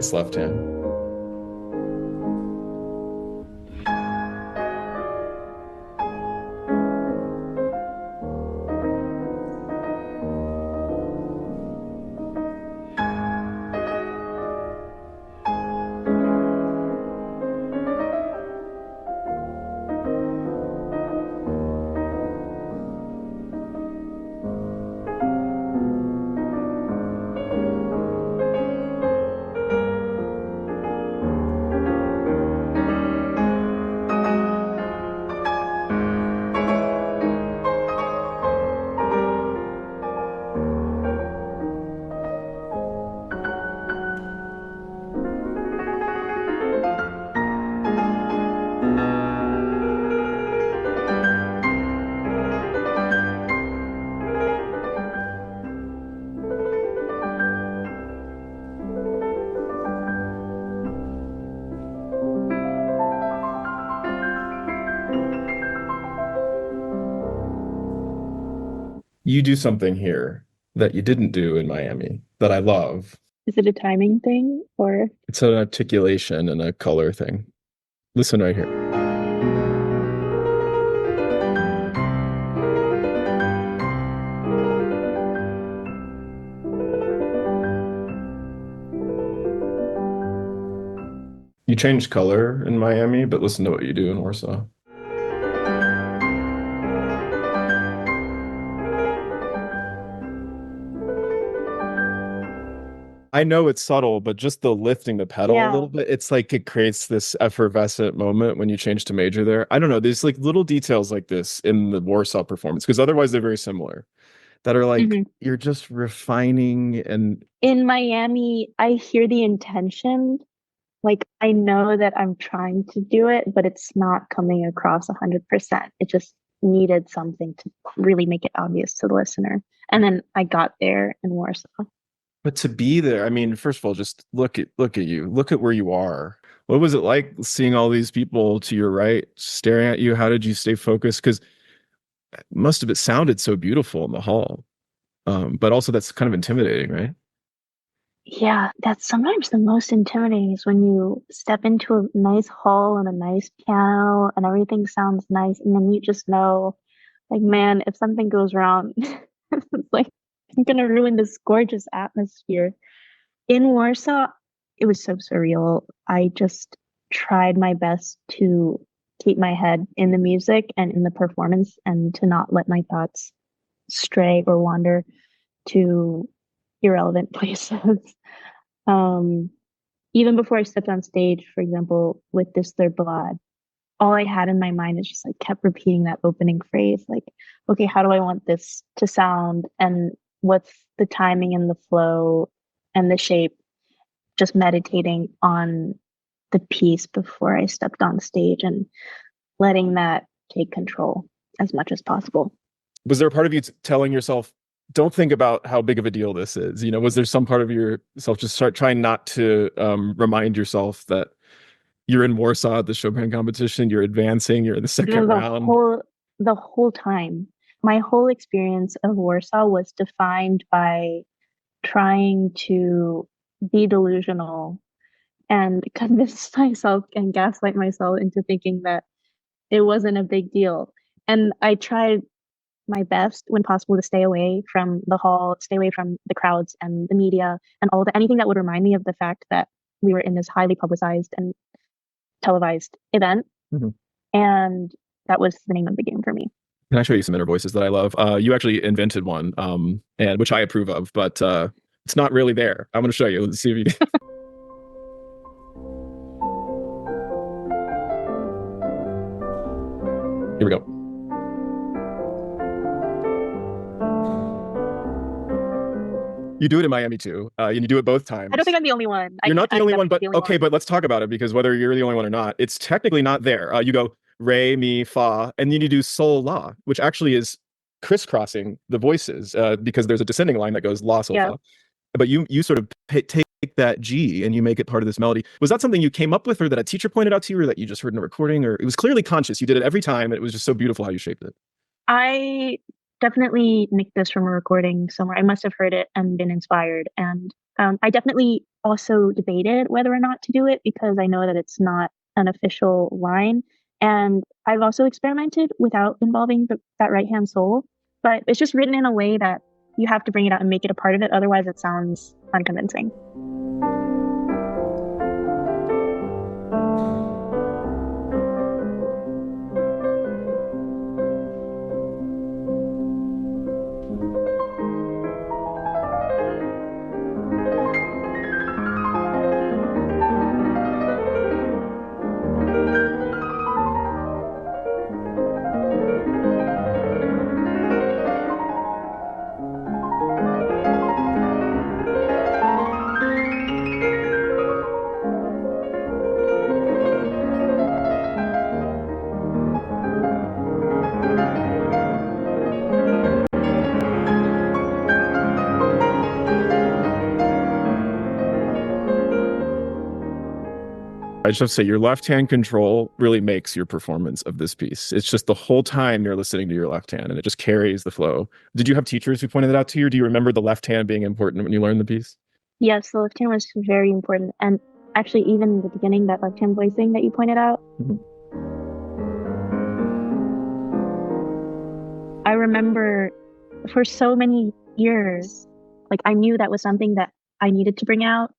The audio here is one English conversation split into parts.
nice left hand. You do something here that you didn't do in Miami that I love. Is it a timing thing or? It's an articulation and a color thing. Listen right here. You change color in Miami, but listen to what you do in Warsaw. I know it's subtle, but just the lifting the pedal a Yeah. little bit, it's like it creates this effervescent moment when you change to major there. I don't know, there's like little details like this in the Warsaw performance, because otherwise they're very similar, that are like hmm you're just refining and In Miami, I hear the intention. Like I know that I'm trying to do it, but it's not coming across 100%. It just needed something to really make it obvious to the listener. And then I got there in Warsaw. but to be there, I mean, first of all, just look at you. Look at where you are. What was it like seeing all these people to your right staring at you? How did you stay focused? Because most of it sounded so beautiful in the hall. But also that's kind of intimidating, right? Yeah, that's sometimes the most intimidating is when you step into a nice hall and a nice piano and everything sounds nice, and then you just know, like, man, if something goes wrong, it's like I'm gonna ruin this gorgeous atmosphere. In Warsaw, it was so surreal. I just tried my best to keep my head in the music and in the performance and to not let my thoughts stray or wander to irrelevant places. Um, Even before I stepped on stage, for example, with This Third Blood, all I had in my mind is just like kept repeating that opening phrase, like, okay, how do I want this to sound? And what's the timing and the flow and the shape? Just meditating on the piece before I stepped on stage and letting that take control as much as possible. Was there a part of you telling yourself, don't think about how big of a deal this is? You know, was there some part of yourself just start trying not to remind yourself that you're in Warsaw at the Chopin competition, you're advancing, you're in the second And round? the whole time, my whole experience of Warsaw was defined by trying to be delusional and convince myself and gaslight myself into thinking that it wasn't a big deal. And I tried my best when possible to stay away from the hall, stay away from the crowds and the media and all the anything that would remind me of the fact that we were in this highly publicized and televised event. Mhm. And that was the name of the game for me. Can I show you some inner voices that I love? You actually invented one, and which I approve of, but it's not really there. I'm going to show you. Let's see if you can. Here we go. You do it in Miami too, and you do it both I don't times. think I'm the only one. You're not the I'm only one, definitely but the only okay, one. but let's talk about it, because whether you're the only one or not, it's technically not there. You go re, mi, fa, and then you do sol, la, which actually is crisscrossing the voices, because there's a descending line that goes la, sol, Yeah. fa. But you sort of take that G and you make it part of this melody. Was that something you came up with, or that a teacher pointed out to you, or that you just heard in a recording, or it was clearly conscious? You did it every time, and it was just so beautiful how you shaped it. I definitely nicked this from a recording somewhere. I must have heard it and been inspired. And I definitely also debated whether or not to do it because I know that it's not an official line. And I've also experimented without involving that right hand sole, but it's just written in a way that you have to bring it out and make it a part of it. Otherwise, it sounds unconvincing. I just have to say, your left hand control really makes your performance of this piece. It's just the whole time you're listening to your left hand, and it just carries the flow. Did you have teachers who pointed that out to you, or do you remember the left hand being important when you learned the piece? Yes, the left hand was very important. And actually, even in the beginning, that left hand voicing that you pointed out, Mhm. I remember for so many years, like I knew that was something that I needed to bring out,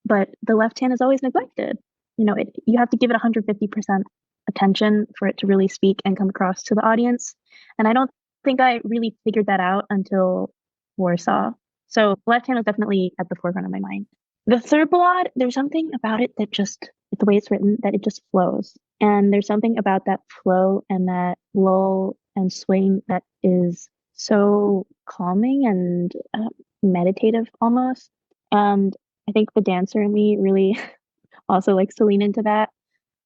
but the left hand is always neglected. You have to give it 150% attention for it to really speak and come across to the audience. And I don't think I really figured that out until Warsaw. So left hand was definitely at the forefront of my mind. The third ballad, there's something about it that just, the way it's written, that it just flows. And there's something about that flow and that lull and swing that is so calming and meditative almost. And I think the dancer in me really also likes to lean into that.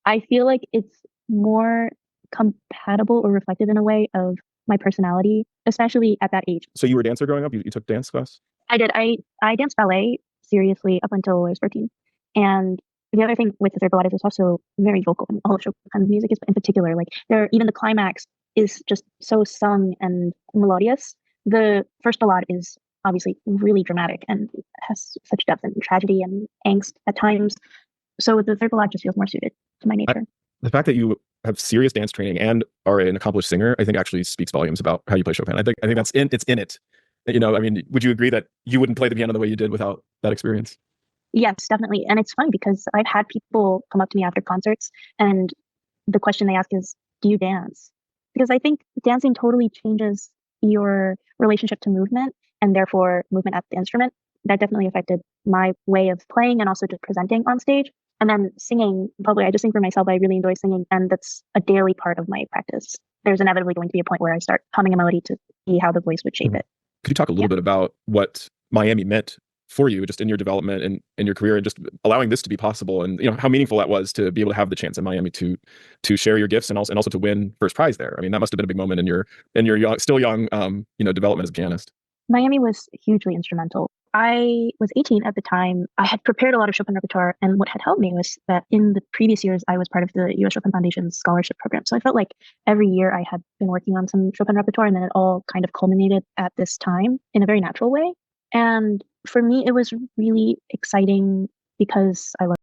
I feel like it's more compatible or reflective in a way of my personality, especially at that age. So you were a dancer growing up? You took dance class? I did. I danced ballet seriously up until I was 13. And the other thing with the third ballade is it's also very vocal. And all of Chopin's music is in particular. Like there, even the climax is just so sung and melodious. The first ballade is obviously really dramatic and has such depth and tragedy and angst at times. So the third ballade just feels more suited to my I, nature. the fact that you have serious dance training and are an accomplished singer, I think actually speaks volumes about how you play Chopin. I think it's in it. I mean, would you agree that you wouldn't play the piano the way you did without that experience? Yes, definitely. And it's fun because I've had people come up to me after concerts and the question they ask is, do you dance? Because I think dancing totally changes your relationship to movement and therefore movement at the instrument. That definitely affected my way of playing and also just presenting on stage. And then singing, probably I just sing for myself. I really enjoy singing, and that's a daily part of my practice. There's inevitably going to be a point where I start humming a melody to see how the voice would shape Mhm. it. Could you talk a Yeah. little bit about what Miami meant for you, just in your development and in your career, and just allowing this to be possible, and how meaningful that was to be able to have the chance in Miami to share your gifts and also to win first prize there? I mean, that must have been a big moment in your young, still young, development as a pianist. Miami was hugely instrumental. I was 18 at the time. I had prepared a lot of Chopin repertoire, and what had helped me was that in the previous years, I was part of the U.S. Chopin Foundation's scholarship program. So I felt like every year I had been working on some Chopin repertoire, and then it all kind of culminated at this time in a very natural way. And for me, it was really exciting because I love